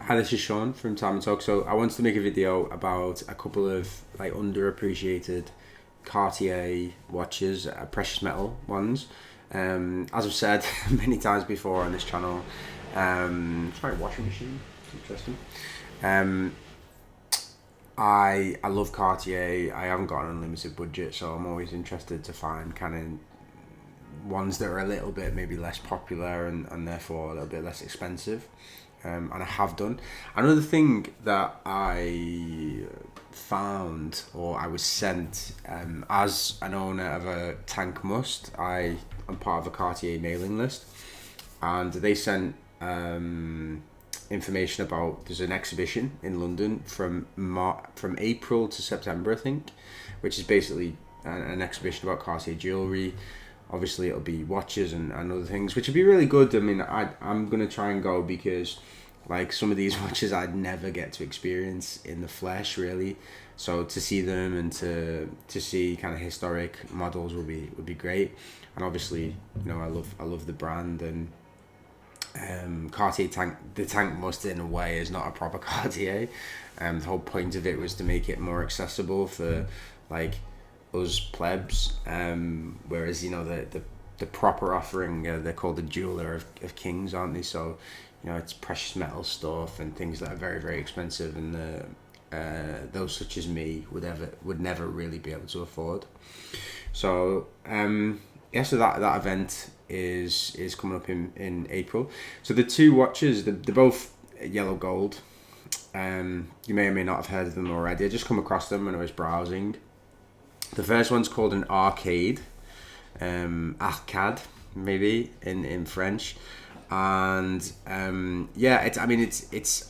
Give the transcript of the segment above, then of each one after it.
Hi, this is Sean from Time and Talk. So I wanted to make a video about a couple of like underappreciated Cartier watches, precious metal ones. As I've said many times before on this channel, sorry, washing machine, interesting. Um, I love Cartier. I haven't got an unlimited budget, so I'm always interested to find kind of ones that are a little bit maybe less popular and therefore a little bit less expensive. And I have done. Another thing that I found, or I was sent, as an owner of a Tank Must, I am part of a Cartier mailing list, and they sent information about there's an exhibition in London from April to September, I think, which is basically an exhibition about Cartier jewellery. Obviously, it'll be watches and other things, which would be really good. I mean, I'm going to try and go because, like, some of these watches I'd never get to experience in the flesh, really. So to see them and to see kind of historic models would be great. And obviously, I love the brand, and Cartier the Tank Must in a way is not a proper Cartier. The whole point of it was to make it more accessible for like us plebs, whereas the proper offering, they're called the jeweler of kings, aren't they? So it's precious metal stuff and things that are very, very expensive, and those such as me would never really be able to afford. So so that event is coming up in April. So the two watches, they're both yellow gold. You may or may not have heard of them already. I just come across them when I was browsing. The first one's called an arcade, arcade maybe in French, and it's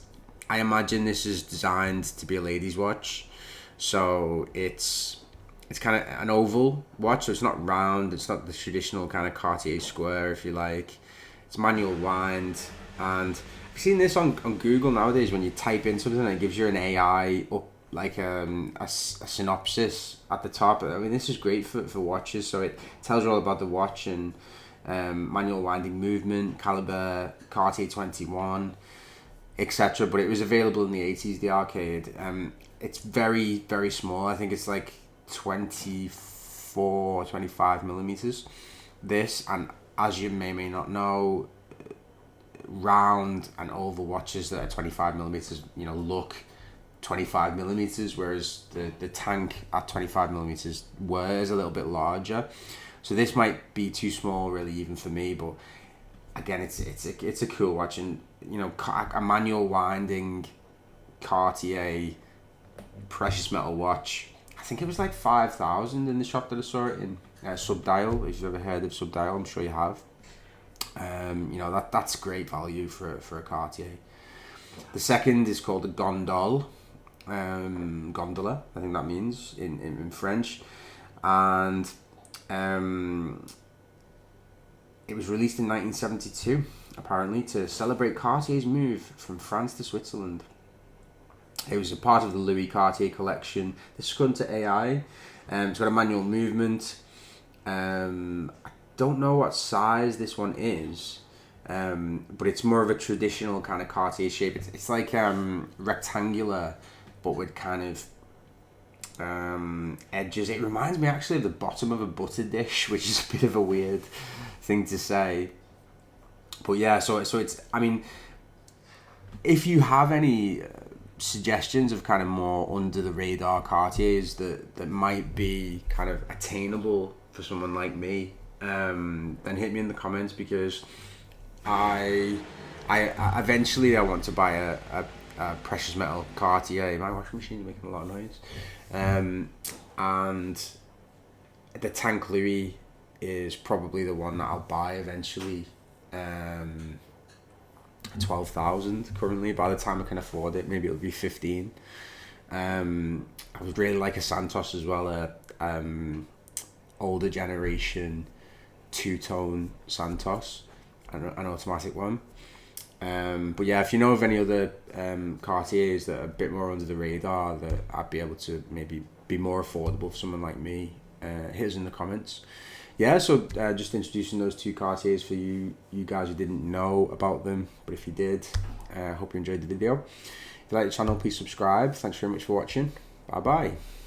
I imagine this is designed to be a ladies' watch, so it's kind of an oval watch, so it's not round. It's not the traditional kind of Cartier square, if you like. It's manual wind, and I've seen this on Google nowadays. When you type in something, it gives you an AI up, like a synopsis at the top. I mean, this is great for watches. So it tells you all about the watch and manual winding movement, caliber, Cartier 21, etc. But it was available in the 80s, the arcade. It's very, very small. I think it's like 25 millimeters. This, and as you may not know, round and oval watches that are 25 millimeters, look 25 millimeters, whereas the Tank at 25 millimeters wears a little bit larger. So this might be too small, really, even for me. But again, it's a cool watch, and a manual winding Cartier precious metal watch. I think it was like 5,000 in the shop that I saw it in. Subdial, if you've ever heard of Subdial, I'm sure you have. That's great value for a Cartier. The second is called a gondole. Gondola, I think that means in French, and it was released in 1972 apparently to celebrate Cartier's move from France to Switzerland. It was a part of the Louis Cartier collection. This is going to AI. It's got a manual movement. I don't know what size this one is, but it's more of a traditional kind of Cartier shape. It's like rectangular, but with kind of edges. It reminds me actually of the bottom of a butter dish, which is a bit of a weird thing to say. But yeah, so it's, I mean, if you have any suggestions of kind of more under the radar Cartiers that might be kind of attainable for someone like me, then hit me in the comments, because I eventually I want to buy a precious metal Cartier. My washing machine is making a lot of noise, and the Tank Louis is probably the one that I'll buy eventually. 12,000 currently. By the time I can afford it, maybe it'll be 15. I would really like a Santos as well, older generation two-tone Santos, an automatic one. But yeah, if you know of any other Cartiers that are a bit more under the radar that I'd be able to maybe be more affordable for someone like me, hit us in the comments. Yeah, so just introducing those two Cartiers for you guys who didn't know about them, but if you did, Hope you enjoyed the video. If you like the channel, please subscribe. Thanks very much for watching. Bye bye.